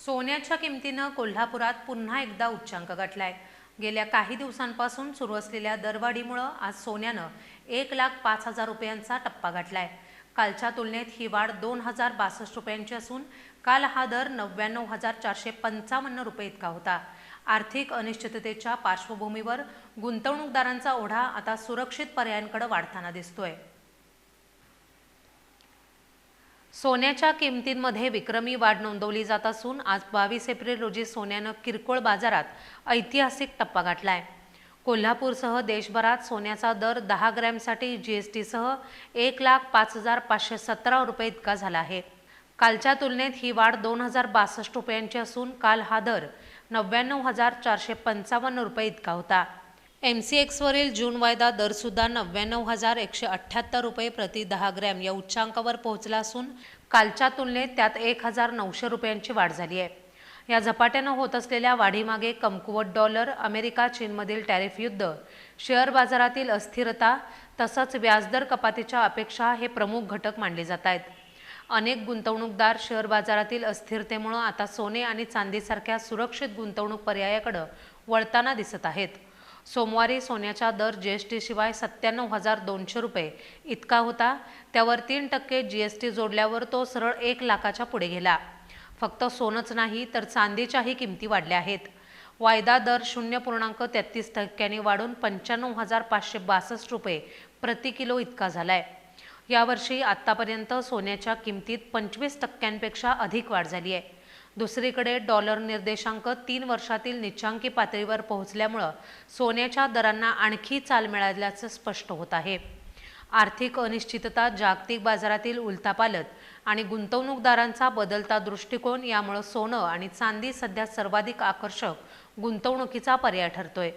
सोन्याच्या किमतीनं कोल्हापुरात पुन्हा एकदा उच्चांक गाठलाय। गेल्या काही दिवसांपासून सुरू असलेल्या दरवाढीमुळे आज सोन्यानं 1,05,000 रुपयांचा टप्पा गाठलाय। कालच्या तुलनेत ही वाढ 2,062 रुपयांची असून काल हा दर 99,455 रुपये इतका होता। आर्थिक अनिश्चिततेच्या पार्श्वभूमीवर गुंतवणूकदारांचा ओढा आता सुरक्षित पर्यायांकडे वाढताना दिसतोय। सोन्याच्या किमतींमध्ये विक्रमी वाढ नोंदवली जात असून आज 22 एप्रिल रोजी सोन्यानं किरकोळ बाजारात ऐतिहासिक टप्पा गाठलाय। कोल्हापूरसह देशभरात सोन्याचा दर 10 ग्रॅमसाठी जीएसटीसह 1,05,517 रुपये इतका झाला आहे। कालच्या तुलनेत ही वाढ 2,062 रुपयांची असून काल हा दर 99,455 रुपये इतका होता। MCXवरील जून वायदा दरसुद्धा 99,178 रुपये प्रति 10 ग्रॅम या उच्चांकावर पोहोचला असून कालच्या तुलनेत त्यात 1,900 रुपयांची वाढ झाली आहे। या झपाट्यानं होत असलेल्या वाढीमागे कमकुवत डॉलर, अमेरिका चीनमधील टॅरिफ युद्ध, शेअर बाजारातील अस्थिरता तसंच व्याजदर कपातीच्या अपेक्षा हे प्रमुख घटक मानले जात आहेत। अनेक गुंतवणूकदार शेअर बाजारातील अस्थिरतेमुळे आता सोने आणि चांदीसारख्या सुरक्षित गुंतवणूक पर्यायाकडे वळताना दिसत आहेत। सोमवारी सोन्याचा दर जीएसटी शिवाय 97,200 रुपये इतका होता। त्यावर 3% जीएसटी जोडल्यावर तो सरळ 1 लाखाच्या पुढे गेला। फक्त सोनंच नाही तर चांदीच्याही किमती वाढल्या आहेत। वायदा दर 0.33% वाढून 95,562 रुपये प्रति किलो इतका झालाय। यावर्षी आतापर्यंत सोन्याच्या किमतीत 25%पेक्षा अधिक वाढ झाली आहे। दुसरीकडे डॉलर निर्देशांक 3 वर्षातील निच्चांकी पातळीवर पोहोचल्यामुळे सोन्याच्या दरांना आणखी चाल मिळाल्याचं स्पष्ट होत आहे। आर्थिक अनिश्चितता, जागतिक बाजारातील उलथापालथ आणि गुंतवणूकदारांचा बदलता दृष्टिकोन यामुळे सोनं आणि चांदी सध्या सर्वाधिक आकर्षक गुंतवणुकीचा पर्याय ठरतोय।